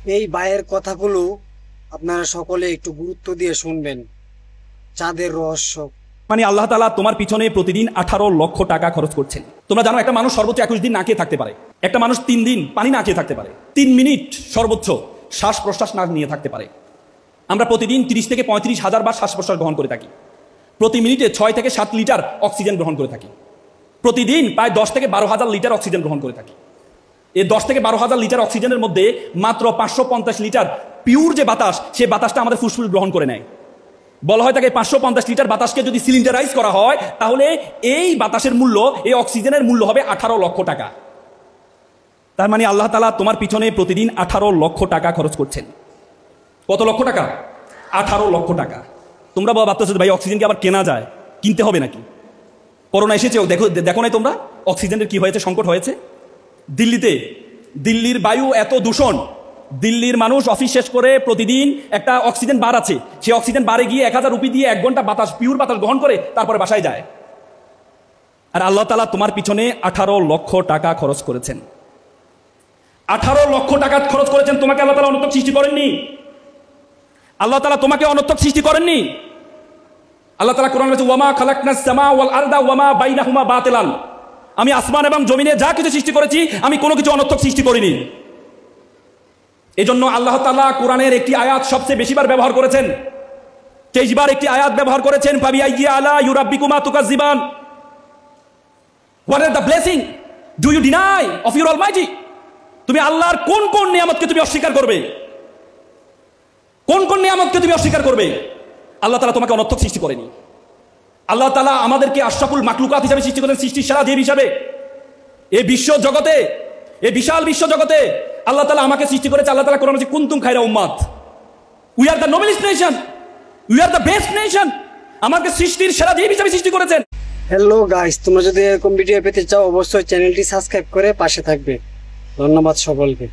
এই ভাইয়ের কথাগুলো আপনারা সকলে একটু গুরুত্ব দিয়ে শুনবেন। চাঁদের রহস্য। মানে আল্লাহ তাআলা তোমার পিছনে প্রতিদিন 18 লক্ষ টাকা খরচ করছেন। তোমরা জানো একটা মানুষ সর্বোচ্চ 21 দিন না খেয়ে থাকতে পারে, একটা মানুষ 3 দিন পানি না খেয়ে থাকতে পারে, 3 মিনিট সর্বোচ্চ শ্বাস প্রশ্বাস না নিয়ে থাকতে পারে। আমরা প্রতিদিন 30 থেকে 35 হাজার বার শ্বাস প্রশ্বাস গ্রহণ করে থাকি। প্রতি মিনিটে 6 থেকে 7 লিটার অক্সিজেন গ্রহণ করে থাকি। প্রতিদিন প্রায় 10 থেকে 12 হাজার লিটার অক্সিজেন গ্রহণ করে থাকি। এই 10 থেকে 12 হাজার লিটার অক্সিজেনের মধ্যে মাত্র 550 লিটার পিওর যে বাতাস, সে বাতাসটা আমাদের ফুসফুস গ্রহণ করে নেয়। বলা হয় তাকে 550 লিটার বাতাসকে যদি সিলিন্ডারাইজ করা হয়, তাহলে এই বাতাসের মূল্য, এই অক্সিজেনের মূল্য হবে 18 লক্ষ টাকা। তার মানে আল্লাহ তাআলা তোমার পিছনে প্রতিদিন 18 লক্ষ টাকা খরচ করছেন। কত লক্ষ টাকা? 18 লক্ষ টাকা। তোমরা ভাবতেছো ভাই অক্সিজেন কি আবার কেনা যায়, কিনতে হবে নাকি? করোনা এসেছে, দেখো নাই তোমরা অক্সিজেনের কি হয়েছে, সংকট হয়েছে দিল্লিতে। দিল্লির বায়ু এত দূষণ, দিল্লির মানুষ অফিস শেষ করে প্রতিদিন একটা অক্সিজেন বার আছে, সে অক্সিজেন বারে গিয়ে 1000 রুপি দিয়ে 1 ঘন্টা বাতাস, পিওর বাতাস গ্রহণ করে তারপরে বাসায় যায়। আর আল্লাহ তাআলা তোমার পিছনে 18 লক্ষ টাকা খরচ করেছেন। 18 লক্ষ টাকা খরচ করেছেন। তোমাকে আল্লাহ তাআলা অনর্থক সৃষ্টি করেননি। আল্লাহ তাআলা তোমাকে অনর্থক সৃষ্টি করেননি। আল্লাহ তাআলা কোরআনে বলেছেন ওয়ামা খালাকনাস সামা ওয়াল আরদা ওয়ামা বাইনাহুমা বাতিলান। আমি আসমান এবং জমিনে যা কিছু সৃষ্টি করেছি, আমি কোনো কিছু অনর্থক সৃষ্টি করিনি। এজন্য আল্লাহ তাআলা কোরআনের একটি আয়াত সবচেয়ে বেশিবার ব্যবহার করেছেন। 23 বার একটি আয়াত ব্যবহার করেছেন, ফাবিআইয়ি আলা ইউরাব্বিকুমা তুকাজ্জিবান। What are the blessing do you deny of your almighty? তুমি আল্লাহর কোন কোন নিয়ামতকে তুমি অস্বীকার করবে? কোন কোন নিয়ামতকে তুমি অস্বীকার করবে? আল্লাহ তাআলা তোমাকে অনর্থক সৃষ্টি করেনি। আল্লাহ তাআলা আমাদেরকে আশরাফুল মাখলুকাত হিসেবে সৃষ্টি করেছেন, সৃষ্টির সেরা জীব হিসাবে। এই বিশ্ব জগতে, এই বিশাল বিশ্ব জগতে আল্লাহ তাআলা আমাকে সৃষ্টি করেছে। আল্লাহ তাআলা কোরআনে বলেছে কুনতুম খায়রা উম্মাত, we are the noblest nation, we are the best nation. আমাকে সৃষ্টির সেরা জীব হিসেবে সৃষ্টি করেছেন। হ্যালো গাইস, তোমরা যদি এরকম ভিডিও পেতে চাও অবশ্যই চ্যানেলটি সাবস্ক্রাইব করে পাশে থাকবে। ধন্যবাদ সকলকে।